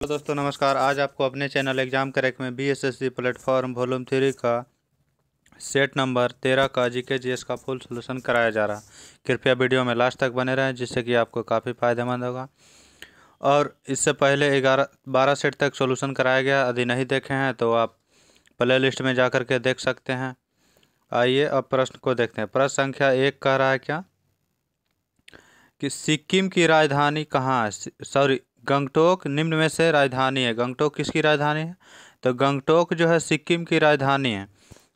तो दोस्तों नमस्कार। आज आपको अपने चैनल एग्जाम क्रैक में बीएसएससी प्लेटफॉर्म वॉल्यूम 3 का सेट नंबर 13 का जीके जीएस का फुल सॉल्यूशन कराया जा रहा। कृपया वीडियो में लास्ट तक बने रहें जिससे कि आपको काफ़ी फायदेमंद होगा। और इससे पहले 12 सेट तक सॉल्यूशन कराया गया। यदि नहीं देखे हैं तो आप प्ले लिस्ट में जा कर के देख सकते हैं। आइए अब प्रश्न को देखते हैं। प्रश्न संख्या 1 कह रहा है क्या कि सिक्किम की राजधानी कहाँ है। गंगटोक निम्न में से राजधानी है। गंगटोक किसकी राजधानी है? तो गंगटोक जो है सिक्किम की राजधानी है।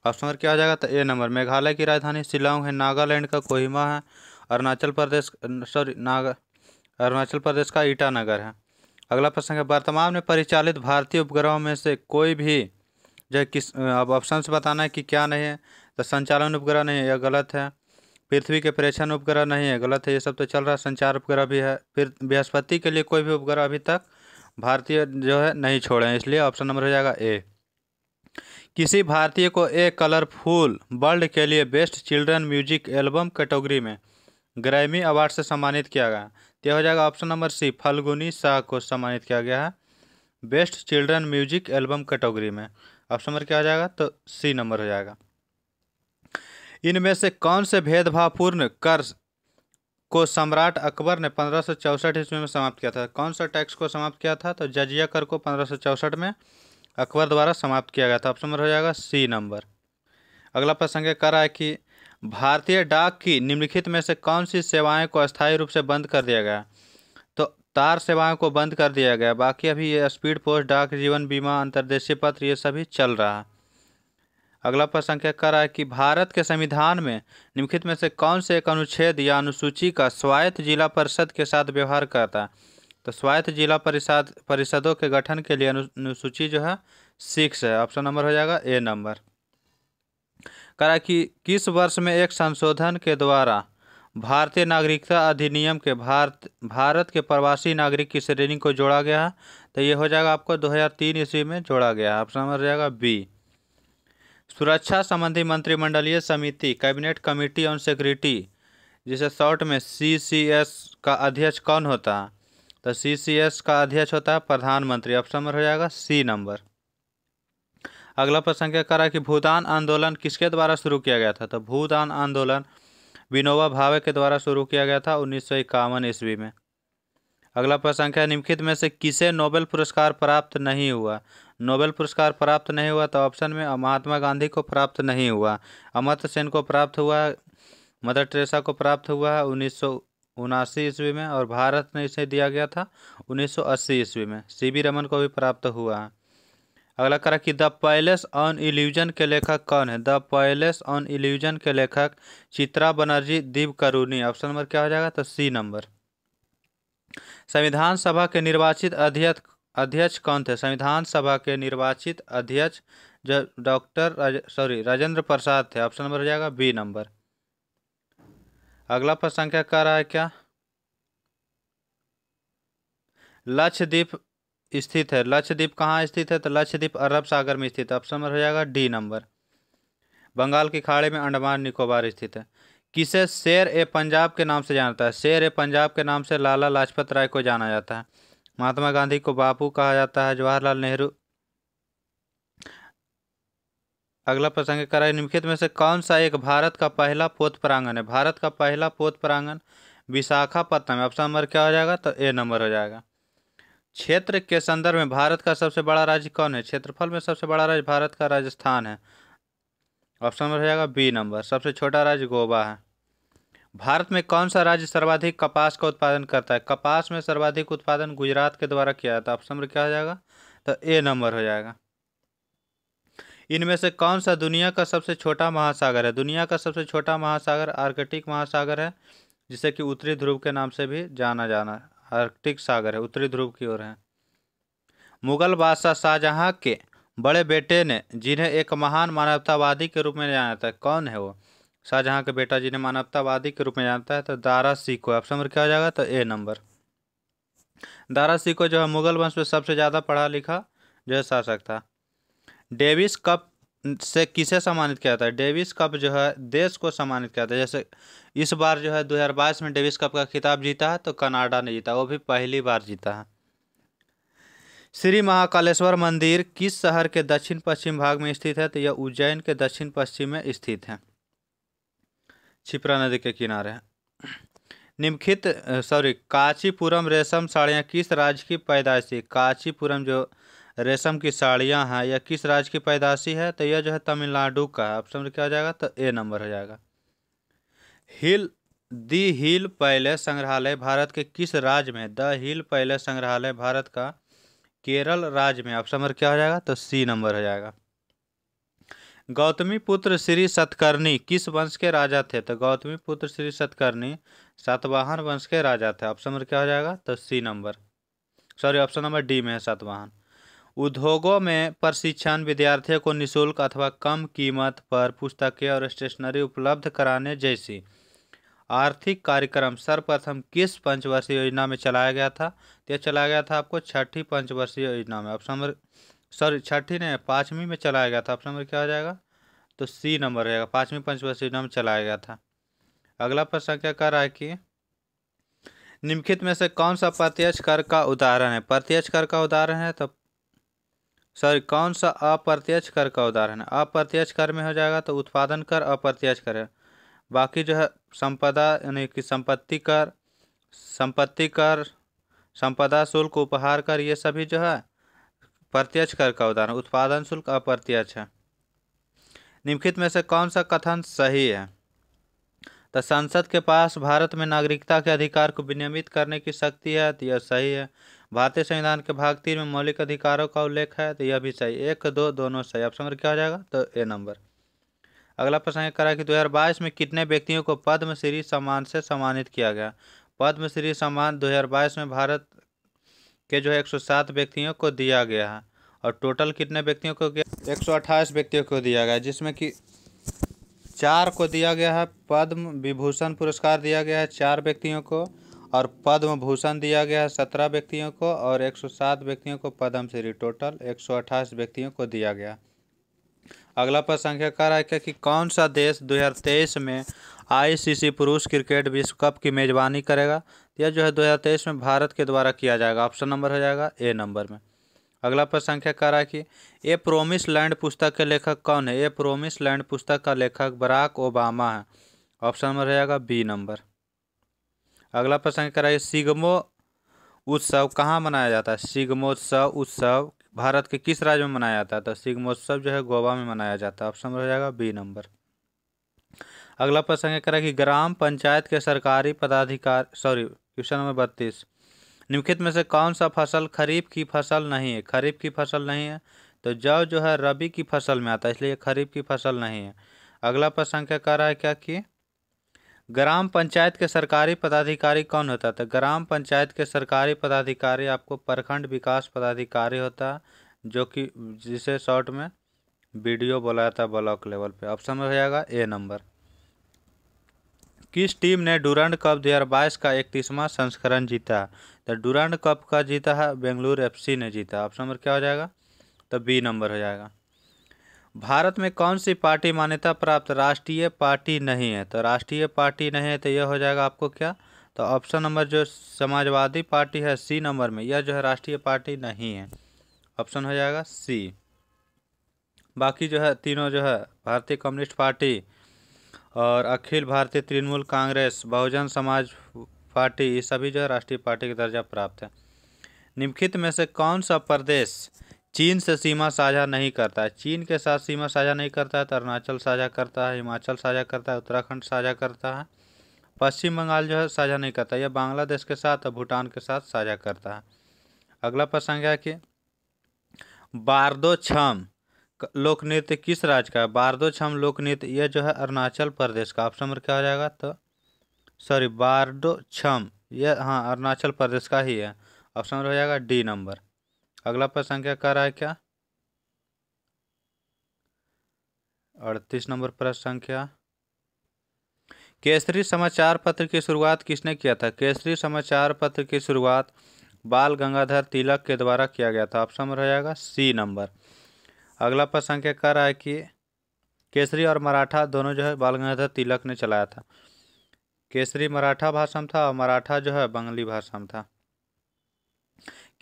ऑप्शन नंबर क्या हो जाएगा? तो ए नंबर। मेघालय की राजधानी शिलांग है। नागालैंड का कोहिमा है। अरुणाचल प्रदेश का ईटानगर है। अगला प्रश्न है, वर्तमान में परिचालित भारतीय उपग्रहों में से कोई भी जो है किस, अब ऑप्शन से बताना है कि क्या नहीं है। तो संचालन उपग्रह नहीं है, यह गलत है। पृथ्वी के प्रेक्षण उपग्रह नहीं है, गलत है। ये सब तो चल रहा है। संचार उपग्रह भी है। फिर बृहस्पति के लिए कोई भी उपग्रह अभी तक भारतीय जो है नहीं छोड़े हैं, इसलिए ऑप्शन नंबर हो जाएगा ए। किसी भारतीय को ए कलरफुल वर्ल्ड के लिए best children music album category में ग्रैमी अवार्ड से सम्मानित किया गया। तो हो जाएगा option number C, Falguni Shah को सम्मानित किया गया है best children music album category में। ऑप्शन नंबर क्या हो जाएगा? तो सी नंबर हो जाएगा। इनमें से कौन से भेदभावपूर्ण कर को सम्राट अकबर ने 1564 ईस्वी में समाप्त किया था? कौन सा टैक्स को समाप्त किया था? तो जजिया कर को 1564 में अकबर द्वारा समाप्त किया गया था। ऑप्शन नंबर हो जाएगा सी नंबर। अगला प्रश्न कह रहा है कि भारतीय डाक की निम्नलिखित में से कौन सी सेवाएं को अस्थायी रूप से बंद कर दिया गया? तो तार सेवाओं को बंद कर दिया गया। बाकी अभी ये स्पीड पोस्ट, डाक, जीवन बीमा, अंतर्देशीय पत्र ये सभी चल रहा है। अगला प्रश्न क्या कर रहा है कि भारत के संविधान में निम्नलिखित में से कौन से एक अनुच्छेद या अनुसूची का स्वायत्त जिला परिषद के साथ व्यवहार करता है? तो स्वायत्त जिला परिषदों के गठन के लिए अनुसूची जो है 6 है। ऑप्शन नंबर हो जाएगा ए नंबर। कह रहा है कि किस वर्ष में एक संशोधन के द्वारा भारतीय नागरिकता अधिनियम के भारत के प्रवासी नागरिक की श्रेणी को जोड़ा गया है? तो ये हो जाएगा आपको 2003 ईस्वी में जोड़ा गया है। ऑप्शन नंबर हो जाएगा बी। सुरक्षा संबंधी मंत्रिमंडलीय समिति कैबिनेट कमेटी ऑन सिक्योरिटी जिसे शॉर्ट में CCS का अध्यक्ष कौन होता है? तो CCS का अध्यक्ष होता है प्रधानमंत्री। ऑप्शन नंबर हो जाएगा सी नंबर। अगला प्रश्न क्या कर रहा है कि भूदान आंदोलन किसके द्वारा शुरू किया गया था? तो भूदान आंदोलन विनोबा भावे के द्वारा शुरू किया गया था 1951 ईस्वी में। अगला प्रश्न है, निम्नलिखित में से किसे नोबेल पुरस्कार प्राप्त नहीं हुआ? नोबेल पुरस्कार प्राप्त नहीं हुआ तो ऑप्शन में महात्मा गांधी को प्राप्त नहीं हुआ, अमर्त्य सेन को प्राप्त हुआ, मदर टेरेसा को प्राप्त हुआ है 1979 ईस्वी में, और भारत में इसे दिया गया था 1980 ईस्वी में। CB रमन को भी प्राप्त हुआ है। अगला करा कि द पैलेस ऑन इल्यूजन के लेखक कौन है? द पैलेस ऑन इल्यूजन के लेखक चित्रा बनर्जी दिवकरुणी। ऑप्शन नंबर क्या हो जाएगा? तो सी नंबर। संविधान सभा के निर्वाचित अध्यक्ष कौन थे? संविधान सभा के निर्वाचित अध्यक्ष जो राजेंद्र प्रसाद थे। ऑप्शन नंबर हो जाएगा बी नंबर। अगला प्रश्न क्या कह रहा है क्या लक्षद्वीप स्थित है? लक्षद्वीप कहाँ स्थित है? तो लक्षद्वीप अरब सागर में स्थित है। ऑप्शन नंबर हो जाएगा डी नंबर। बंगाल की खाड़ी में अंडमान निकोबार स्थित है। किसे शेर ए पंजाब के नाम से जानता है? शेर ए पंजाब के नाम से लाला लाजपत राय को जाना जाता है। महात्मा गांधी को बापू कहा जाता है। जवाहरलाल नेहरू। अगला प्रसंग कर रहा है, निम्नलिखित में से कौन सा एक भारत का पहला पोत प्रांगण है? भारत का पहला पोत प्रांगण विशाखापत्तनम। ऑप्शन नंबर क्या हो जाएगा? तो ए नंबर हो जाएगा। क्षेत्र के संदर्भ में भारत का सबसे बड़ा राज्य कौन है? क्षेत्रफल में सबसे बड़ा राज्य भारत का राजस्थान है। ऑप्शन नंबर हो जाएगा बी नंबर। सबसे छोटा राज्य गोवा है। भारत में कौन सा राज्य सर्वाधिक कपास का उत्पादन करता है? कपास में सर्वाधिक उत्पादन गुजरात के द्वारा किया जाता है। ऑप्शन नंबर क्या हो जाएगा? तो ए नंबर हो जाएगा। इनमें से कौन सा दुनिया का सबसे छोटा महासागर है? दुनिया का सबसे छोटा महासागर आर्कटिक महासागर है, जिसे कि उत्तरी ध्रुव के नाम से भी जाना आर्कटिक सागर है, उत्तरी ध्रुव की ओर है। मुगल बादशाह शाहजहां के बड़े बेटे ने जिन्हें एक महान मानवतावादी के रूप में जाना जाता है, कौन है वो? शाहजहां के बेटा जिन्हें मानवतावादी के रूप में जानता है तो दारा सिकोह। ऑप्शन नंबर क्या हो जाएगा? तो ए नंबर। दारा सिकोह जो है मुगल वंश में सबसे ज़्यादा पढ़ा लिखा जो है शासक था। डेविस कप से किसे सम्मानित किया जाता है? डेविस कप जो है देश को सम्मानित किया जाता है। जैसे इस बार जो है 2022 में डेविस कप का खिताब जीता है तो कनाडा ने जीता, वो भी पहली बार जीता है। श्री महाकालेश्वर मंदिर किस शहर के दक्षिण पश्चिम भाग में स्थित है? तो यह उज्जैन के दक्षिण पश्चिम में स्थित है, क्षिप्रा नदी के किनारे है। निम्नलिखित कांचीपुरम रेशम साड़ियाँ किस राज्य की पैदाइशी? कांचीपुरम जो रेशम की साड़ियाँ हैं यह किस राज्य की पैदाइशी है? तो यह जो है तमिलनाडु का है। ऑप्शन में क्या हो जाएगा? तो ए नंबर हो जाएगा। दी हिल पैलेस संग्रहालय भारत के किस राज्य में? द हिल पैलेस संग्रहालय भारत का केरल राज्य में। ऑप्शन नंबर क्या हो जाएगा? तो सी नंबर हो जाएगा। गौतमी पुत्र श्री सतकर्णी किस वंश के राजा थे? तो गौतमी पुत्र श्री सतकर्णी सातवाहन वंश के राजा थे। ऑप्शन नंबर क्या हो जाएगा? तो C number, option number D में है सातवाहन। उद्योगों में प्रशिक्षण विद्यार्थियों को निःशुल्क अथवा कम कीमत पर पुस्तकें और स्टेशनरी उपलब्ध कराने जैसी आर्थिक कार्यक्रम सर्वप्रथम किस पंचवर्षीय योजना में चलाया गया था? तो यह चलाया गया था आपको छठी पंचवर्षीय योजना में। ऑप्शन नंबर छठी ने 5वीं में चलाया गया था। ऑप्शन नंबर क्या हो जाएगा? तो सी नंबर रहेगा, 5वीं पंचवर्षीय योजना में चलाया गया था। अगला प्रश्न क्या कर रहा है कि निम्नलिखित में से कौन सा प्रत्यक्ष कर का उदाहरण है? प्रत्यक्ष कर का उदाहरण है तो कौन सा अप्रत्यक्ष कर का उदाहरण है? अप्रत्यक्ष कर में हो जाएगा तो उत्पादन कर अप्रत्यक्ष कर है। बाकी जो है संपदा यानी कि संपत्ति कर, संपदा शुल्क, उपहार कर, ये सभी जो है प्रत्यक्ष कर का उदाहरण। उत्पादन शुल्क अप्रत्यक्ष है। निम्नलिखित में से कौन सा कथन सही है? तो संसद के पास भारत में नागरिकता के अधिकार को विनियमित करने की शक्ति है, तो यह सही है। भारतीय संविधान के भाग 3 में मौलिक अधिकारों का उल्लेख है, तो यह भी सही। 1, 2 दोनों सही। ऑप्शन नंबर क्या हो जाएगा? तो ए नंबर। अगला प्रश्न करा कि 2022 में कितने व्यक्तियों को पद्मश्री सम्मान से सम्मानित किया गया? पद्मश्री सम्मान 2022 में भारत के जो है 107 व्यक्तियों को दिया गया है। और टोटल कितने व्यक्तियों को? 128 व्यक्तियों को दिया गया, जिसमें कि 4 को दिया गया है पद्म विभूषण पुरस्कार दिया गया है 4 व्यक्तियों को, और पद्म भूषण दिया गया है 17 व्यक्तियों को, और 107 व्यक्तियों को पद्मश्री, टोटल 128 व्यक्तियों को दिया गया। अगला प्रश्न क्या कह रहा है कि कौन सा देश 2023 में आईसीसी पुरुष क्रिकेट विश्व कप की मेजबानी करेगा? यह जो है 2023 में भारत के द्वारा किया जाएगा। ऑप्शन नंबर हो जाएगा ए नंबर में। अगला प्रश्न क्या कह रहा है कि ए प्रोमिस लैंड पुस्तक के लेखक कौन है? ए प्रोमिस लैंड पुस्तक का लेखक बराक ओबामा है। ऑप्शन नंबर हो जाएगा बी नंबर। अगला प्रश्न कह रहा है सिग्मो उत्सव कहाँ मनाया जाता है? सिग्मोत्सव उत्सव भारत के किस राज्य में मनाया जाता है? तो सिग्मोत्सव जो है गोवा में मनाया जाता है। ऑप्शन नंबर हो जाएगा बी नंबर। अगला प्रश्न कह रहा है कि ग्राम पंचायत के सरकारी पदाधिकारी क्वेश्चन नंबर 32, निम्नलिखित में से कौन सा फसल खरीफ की फसल नहीं है? खरीफ की फसल नहीं है तो जौ जो है रबी की फसल में आता है, इसलिए खरीफ की फसल नहीं है। अगला प्रश्न क्या कह रहा है क्या कि ग्राम पंचायत के सरकारी पदाधिकारी कौन होता है? तो ग्राम पंचायत के सरकारी पदाधिकारी आपको प्रखंड विकास पदाधिकारी होता है, जो कि जिसे शॉर्ट में बीडीओ बोला जाता है ब्लॉक लेवल पे। ऑप्शन में हो जाएगा ए नंबर। किस टीम ने डुरंड कप 2022 का 31वां संस्करण जीता? तो डुरंड कप का जीता है बेंगलुरु एफसी ने जीता। ऑप्शन नंबर क्या हो जाएगा? तो बी नंबर हो जाएगा। भारत में कौन सी पार्टी मान्यता प्राप्त राष्ट्रीय पार्टी नहीं है? तो राष्ट्रीय पार्टी नहीं है तो यह हो जाएगा आपको क्या? तो ऑप्शन नंबर जो समाजवादी पार्टी है सी नंबर में, यह जो है राष्ट्रीय पार्टी नहीं है। ऑप्शन हो जाएगा सी। बाकी जो है तीनों जो है भारतीय कम्युनिस्ट पार्टी और अखिल भारतीय तृणमूल कांग्रेस, बहुजन समाज पार्टी, ये सभी जो है राष्ट्रीय पार्टी का दर्जा प्राप्त है। निम्नलिखित में से कौन सा प्रदेश चीन से सीमा साझा नहीं करता है? चीन के साथ सीमा साझा नहीं करता है तो अरुणाचल साझा करता है, हिमाचल साझा करता है, उत्तराखंड साझा करता है, पश्चिम बंगाल जो है साझा नहीं करता, यह बांग्लादेश के साथ और भूटान के साथ साझा करता है। अगला प्रश्न है कि बारदो छम लोक नृत्य किस राज्य का है? बारदो छम लोक नृत्य यह जो है अरुणाचल प्रदेश का। ऑप्शन नंबर क्या हो जाएगा? तो बारदो छम यह हाँ अरुणाचल प्रदेश का ही है। ऑप्शन नंबर हो जाएगा डी नंबर। अगला प्रश्न क्या कर रहा है क्या 38 नंबर प्रश्न संख्या, केसरी समाचार पत्र की शुरुआत किसने किया था? केसरी समाचार पत्र की शुरुआत बाल गंगाधर तिलक के द्वारा किया गया था। ऑप्शन नंबर हो जाएगा सी नंबर। अगला प्रश्न क्या कर रहा है कि केसरी और मराठा दोनों जो है बाल गंगाधर तिलक ने चलाया था। केसरी मराठा भाषा में था और मराठा जो है बंगाली भाषा में था।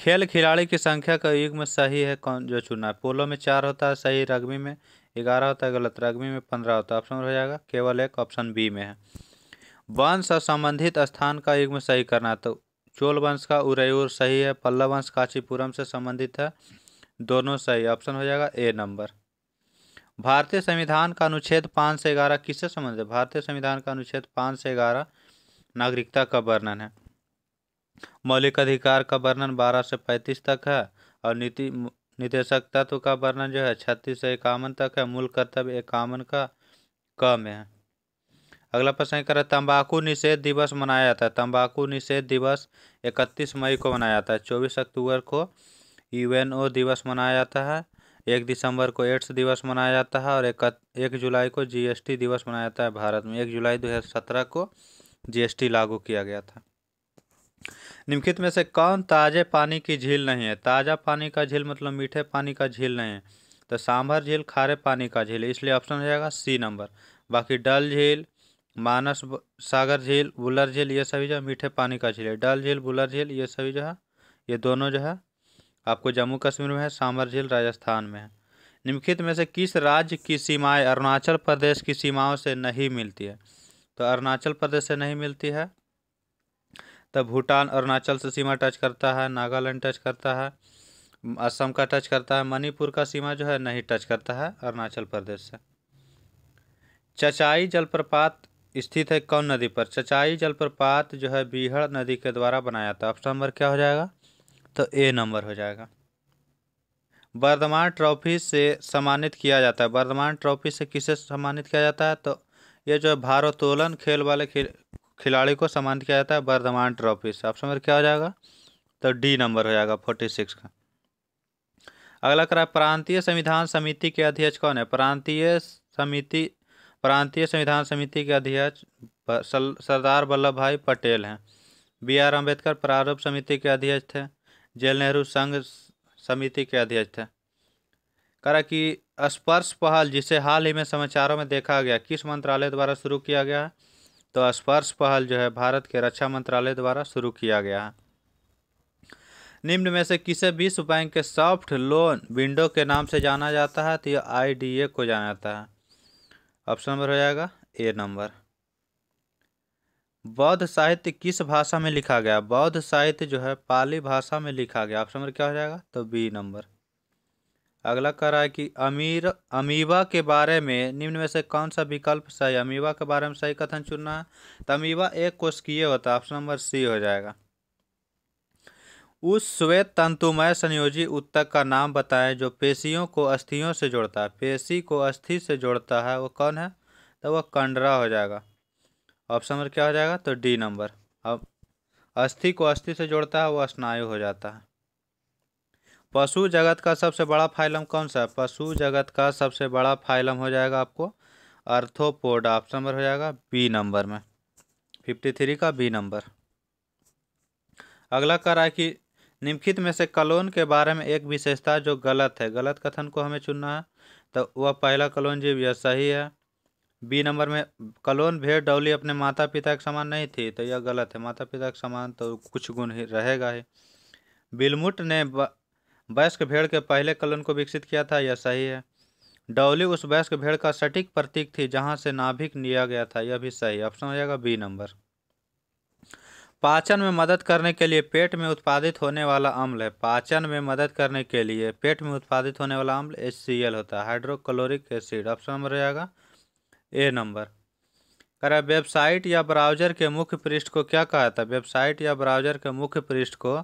खेल खिलाड़ी की संख्या का युग्म सही है कौन जो चुना है? पोलो में 4 होता है सही, रग्बी में 11 होता है गलत, रग्बी में 15 होता है। ऑप्शन हो जाएगा केवल एक, ऑप्शन बी में है। वंश और संबंधित स्थान का युग्म सही करना है, तो चोल वंश का उरैयूर सही है, पल्लव वंश कांचीपुरम से संबंधित है, दोनों सही। ऑप्शन हो जाएगा ए नंबर। भारतीय संविधान का अनुच्छेद 5 से 11 किससे संबंधित है? भारतीय संविधान का अनुच्छेद 5 से 11 नागरिकता का वर्णन है। मौलिक अधिकार का वर्णन 12 से 35 तक है, और नीति निदेशक तत्व का वर्णन जो है 36 से 51 तक है। मूल कर्तव्य 51 का क में है। अगला प्रश्न करें, तंबाकू निषेध दिवस मनाया जाता है। तंबाकू निषेध दिवस 31 मई को मनाया जाता है। 24 अक्टूबर को यूएनओ दिवस मनाया जाता है। 1 दिसंबर को एड्स दिवस मनाया जाता है, और 1 जुलाई को जीएसटी दिवस मनाया जाता है भारत में। 1 जुलाई 2017 को जीएसटी लागू किया गया था। निम्नलिखित में से कौन ताजे पानी की झील नहीं है? ताजा पानी का झील मतलब मीठे पानी का झील नहीं है, तो सांभर झील खारे पानी का झील है, इसलिए ऑप्शन हो जाएगा सी नंबर। बाकी डल झील, मानस सागर झील, बुलर झील, ये सभी जो है मीठे पानी का झील है। डल झील, बुलर झील, ये सभी जो है, ये दोनों जो है आपको जम्मू कश्मीर में है, सांभर झील राजस्थान में है। निम्नलिखित में से किस राज्य की सीमाएं अरुणाचल प्रदेश की सीमाओं से नहीं मिलती है? तो अरुणाचल प्रदेश से नहीं मिलती है, तब भूटान अरुणाचल से सीमा टच करता है, नागालैंड टच करता है, असम का टच करता है, मणिपुर का सीमा जो है नहीं टच करता है अरुणाचल प्रदेश से। चचाई जलप्रपात स्थित है कौन नदी पर? चचाई जलप्रपात जो है बीहड़ नदी के द्वारा बनाया था। ऑप्शन नंबर क्या हो जाएगा? तो ए नंबर हो जाएगा। वर्धमान ट्रॉफी से सम्मानित किया जाता है। वर्धमान ट्रॉफी से किसे सम्मानित किया जाता है? तो ये जो है भारोत्तोलन खेल वाले खिलाड़ी को सम्मानित किया जाता है वर्धमान ट्रॉफी से। ऑप्शन नंबर क्या हो जाएगा? तो डी नंबर हो जाएगा 46 का। अगला करा, प्रांतीय संविधान समिति के अध्यक्ष कौन है? प्रांतीय संविधान समिति के अध्यक्ष सरदार वल्लभ भाई पटेल हैं। B.R. अम्बेडकर प्रारूप समिति के अध्यक्ष थे। जवाहरलाल नेहरू संघ समिति के अध्यक्ष थे। करा कि स्पर्श पहल जिसे हाल ही में समाचारों में देखा गया किस मंत्रालय द्वारा शुरू किया गया है? तो स्पर्श पहल जो है भारत के रक्षा मंत्रालय द्वारा शुरू किया गया है। निम्न में से किसे विश्व बैंक के सॉफ्ट लोन विंडो के नाम से जाना जाता है? तो यह IDA को जाना जाता है। ऑप्शन नंबर हो जाएगा ए नंबर। बौद्ध साहित्य किस भाषा में लिखा गया? बौद्ध साहित्य जो है पाली भाषा में लिखा गया। ऑप्शन नंबर क्या हो जाएगा? तो बी नंबर। अगला कह रहा है कि अमीबा के बारे में निम्न में से कौन सा विकल्प सही? अमीबा के बारे में सही कथन चुनना है। तो अमीबा एक कोशिकीय होता है। ऑप्शन नंबर सी हो जाएगा। उस श्वेत तंतुमय संयोजी ऊतक का नाम बताएं जो पेशियों को अस्थियों से जोड़ता है। पेशी को अस्थि से जोड़ता है, वो कौन है? तो वह कंडरा हो जाएगा। ऑप्शन नंबर क्या हो जाएगा? तो डी नंबर। अब अस्थि को अस्थि से जोड़ता है वो स्नायु हो जाता है। पशु जगत का सबसे बड़ा फाइलम कौन सा है? पशु जगत का सबसे बड़ा फाइलम हो जाएगा आपको आर्थ्रोपोडा। ऑप्शन नंबर हो जाएगा बी नंबर में, 53 का बी नंबर। अगला कह रहा है कि निम्नलिखित में से कलोन के बारे में एक विशेषता जो गलत है, गलत कथन को हमें चुनना है। तो वह पहला कलोन जीव यह सही है। बी नंबर में कलोन भेड़ डौली अपने माता पिता के समान नहीं थी, तो यह गलत है। माता पिता के समान तो कुछ गुण ही रहेगा ही। बिलमुट ने वयस्क भेड़ के पहले कलोन को विकसित किया था, यह सही है। डौली उस वयस्क भेड़ का सटीक प्रतीक थी जहां से नाभिक लिया गया था, यह भी सही। ऑप्शन हो जाएगा बी नंबर। पाचन में मदद करने के लिए पेट में उत्पादित होने वाला अम्ल है। पाचन में मदद करने के लिए पेट में उत्पादित होने वाला अम्ल HCl होता है, हाइड्रोक्लोरिक एसिड। ऑप्शन नंबर हो जाएगा ए नंबर। करा वेबसाइट या ब्राउजर के मुख्य पृष्ठ को क्या कहा जाता है? वेबसाइट या ब्राउजर के मुख्य पृष्ठ को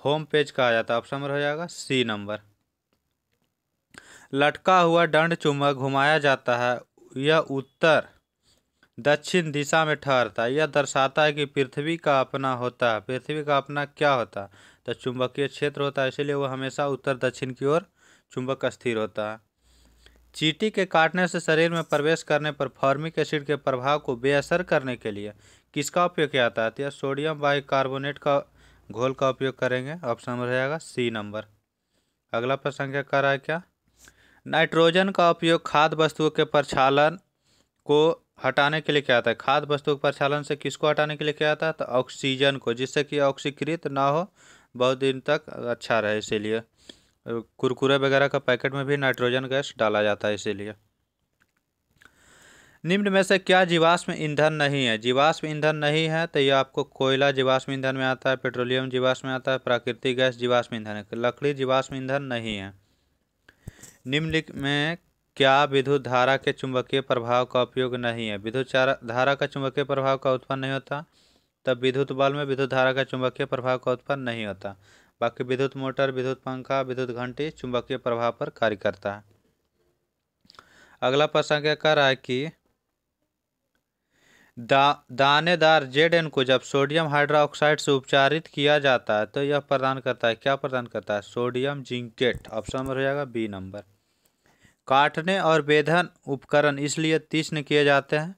होम पेज कहा जाता है। ऑप्शन नंबर हो जाएगा सी नंबर। लटका हुआ दंड चुंबक घुमाया जाता है, यह उत्तर दक्षिण दिशा में ठहरता है। यह दर्शाता है कि पृथ्वी का अपना होता है। पृथ्वी का अपना क्या होता है? तो चुंबकीय क्षेत्र होता है, इसीलिए वह हमेशा उत्तर दक्षिण की ओर चुंबक स्थिर होता है। चींटी के काटने से शरीर में प्रवेश करने पर फॉर्मिक एसिड के प्रभाव को बेअसर करने के लिए किसका उपयोग किया जाता है? तो सोडियम बाइकार्बोनेट का घोल का उपयोग करेंगे। ऑप्शन नंबर हो जाएगा सी नंबर। अगला प्रश्न क्या कर रहा है? क्या नाइट्रोजन का उपयोग खाद्य वस्तुओं के प्रक्षालन को हटाने के लिए किया जाता है? खाद्य वस्तुओं के प्रक्षालन से किसको हटाने के लिए किया जाता है? तो ऑक्सीजन को, जिससे कि ऑक्सीकृत ना हो बहुत दिन तक अच्छा रहे, इसीलिए कुरकुरे वगैरह का पैकेट में भी नाइट्रोजन गैस डाला जाता है इसीलिए। निम्न में से क्या जीवाश्म ईंधन नहीं है? जीवाश्म ईंधन नहीं है तो ये आपको कोयला जीवाश्म ईंधन में आता है, पेट्रोलियम जीवाश्म में आता है, प्राकृतिक गैस जीवाश्म ईंधन है, लकड़ी जीवाश्म ईंधन नहीं है। निम्नलिखित में क्या विद्युत धारा के चुंबकीय प्रभाव का उपयोग नहीं है? विद्युत धारा का चुंबकीय प्रभाव का उत्पन्न नहीं होता, तब विद्युत बल्ब में विद्युत धारा का चुंबकीय प्रभाव का उत्पन्न नहीं होता। बाकी विद्युत मोटर, विद्युत पंखा, विद्युत घंटी चुंबकीय प्रभाव पर कार्य करता है। अगला प्रश्न क्या कर रहा है कि दानेदार Zn को जब सोडियम हाइड्रोक्साइड से उपचारित किया जाता है तो यह प्रदान करता है, क्या प्रदान करता है? Sodium zincate. ऑप्शन नंबर हो जाएगा बी नंबर। काटने और वेधन उपकरण इसलिए तीक्ष्ण किए जाते हैं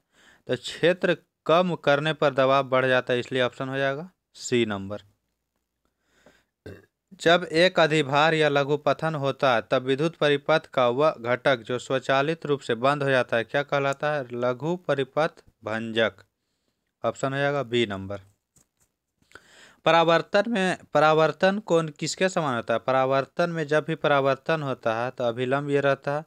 तो क्षेत्र कम करने पर दबाव बढ़ जाता है, इसलिए ऑप्शन हो जाएगा सी नंबर। जब एक अधिभार या लघुपथन होता है तब विद्युत परिपथ का वह घटक जो स्वचालित रूप से बंद हो जाता है क्या कहलाता है? लघु परिपथ भंजक। ऑप्शन हो जाएगा बी नंबर। परावर्तन कौन किसके समान होता है? परावर्तन में जब भी परावर्तन होता है तो अभिलंब ये रहता है,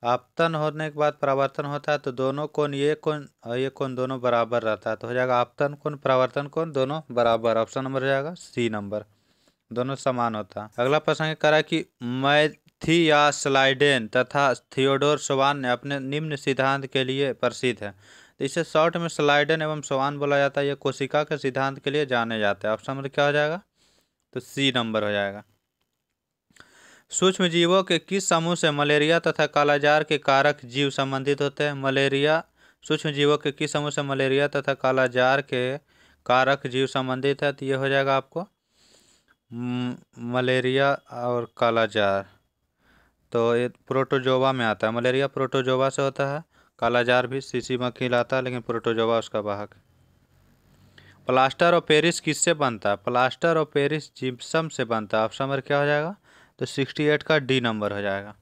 आपतन होने के बाद परावर्तन होता है तो दोनों कोण, ये कोण और ये कोण दोनों बराबर रहता है, तो हो जाएगा आपतन कोण परावर्तन कोण दोनों बराबर। ऑप्शन नंबर हो जाएगा सी नंबर, दोनों समान होता है। अगला प्रश्न कह रहा है कि मैथियास्लाइडेन तथा थियोडोर शोवान ने अपने निम्न सिद्धांत के लिए प्रसिद्ध है, तो इसे शॉर्ट में स्लाइडेन एवं शोवान बोला जाता है। ये कोशिका के सिद्धांत के लिए जाने जाते हैं। ऑप्शन नंबर क्या हो जाएगा? तो सी नंबर हो जाएगा। सूक्ष्म जीवों के किस समूह से मलेरिया तथा कालाजार के कारक जीव संबंधित होते हैं? सूक्ष्म जीवों के किस समूह से मलेरिया तथा कालाजार के कारक जीव संबंधित है? तो ये हो जाएगा आपको मलेरिया और कालाजार, तो ये प्रोटोजोवा में आता है। मलेरिया प्रोटोजोवा से होता है, कालाजार भी सीसी मक्खी लाता है लेकिन प्रोटोजोवा उसका वाहक। प्लास्टर ऑफ पेरिस किससे बनता है? प्लास्टर ऑफ पेरिस जिप्सम से बनता है। ऑप्शन नंबर क्या हो जाएगा? तो 68 का डी नंबर हो जाएगा।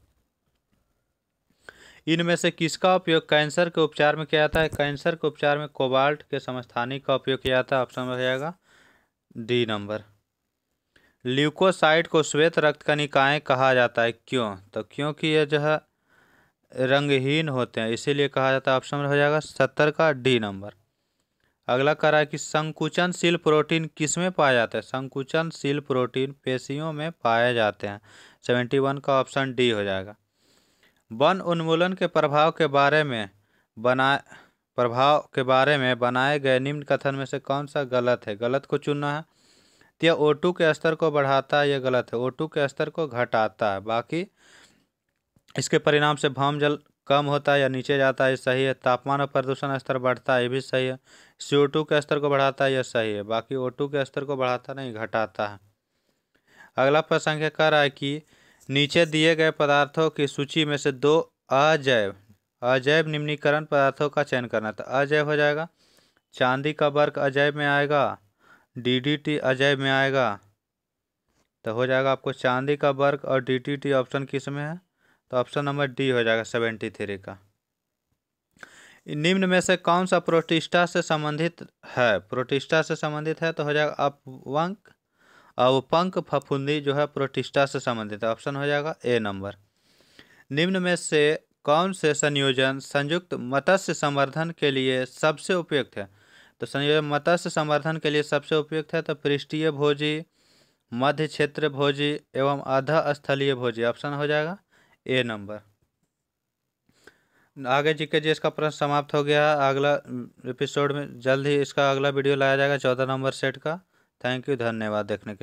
इनमें से किसका उपयोग कैंसर के उपचार में किया जाता है? कैंसर के उपचार में कोबाल्ट के समस्थानिक का उपयोग किया जाता है। ऑप्शन नंबर हो जाएगा डी नंबर। ल्यूकोसाइट को श्वेत रक्त कणिकाएं कहा जाता है, क्यों? तो क्योंकि ये जो है रंगहीन होते हैं इसीलिए कहा जाता है। ऑप्शन नंबर हो जाएगा 70 का डी नंबर। अगला कह रहा है कि संकुचनशील प्रोटीन किसमें पाया जाता है? संकुचनशील प्रोटीन पेशियों में पाए जाते हैं। 71 का ऑप्शन डी हो जाएगा। वन उन्मूलन के प्रभाव के बारे में बनाए गए निम्न कथन में से कौन सा गलत है? गलत को चुनना है। तो यह O2 के स्तर को बढ़ाता है, यह गलत है। O2 के स्तर को घटाता है। बाकी इसके परिणाम से भौम जल कम होता है या नीचे जाता है, सही है। तापमान और प्रदूषण स्तर बढ़ता है, ये भी सही है। CO2 के स्तर को बढ़ाता है, यह सही है। बाकी O2 के स्तर को बढ़ाता नहीं, घटाता है। अगला प्रश्न कह रहा है कि नीचे दिए गए पदार्थों की सूची में से दो अजैव निम्नीकरण पदार्थों का चयन करना। तो अजैव हो जाएगा, चांदी का वर्क अजैव में आएगा, DDT अजैव में आएगा, तो हो जाएगा आपको चांदी का वर्क और DDT ऑप्शन किस में है? तो ऑप्शन नंबर डी हो जाएगा 73 का। निम्न में से कौन सा प्रोटिस्टा से संबंधित है? प्रोटिस्टा से संबंधित है तो हो जाएगा अवपंक फफूंदी जो है प्रोटिस्टा से संबंधित है। ऑप्शन हो जाएगा ए नंबर। निम्न में से कौन से संयोजन संयुक्त मत्स्य संवर्धन के लिए सबसे उपयुक्त है? तो संयोजन मत्स्य संवर्धन के लिए सबसे उपयुक्त है तो पृष्ठीय भोजी, मध्य क्षेत्र भोजी एवं आधा स्थलीय भोजी। ऑप्शन हो जाएगा ए नंबर। आगे जीके जी इसका प्रश्न समाप्त हो गया। अगला एपिसोड में जल्द ही इसका अगला वीडियो लाया जाएगा 14 नंबर सेट का। थैंक यू, धन्यवाद देखने के लिए।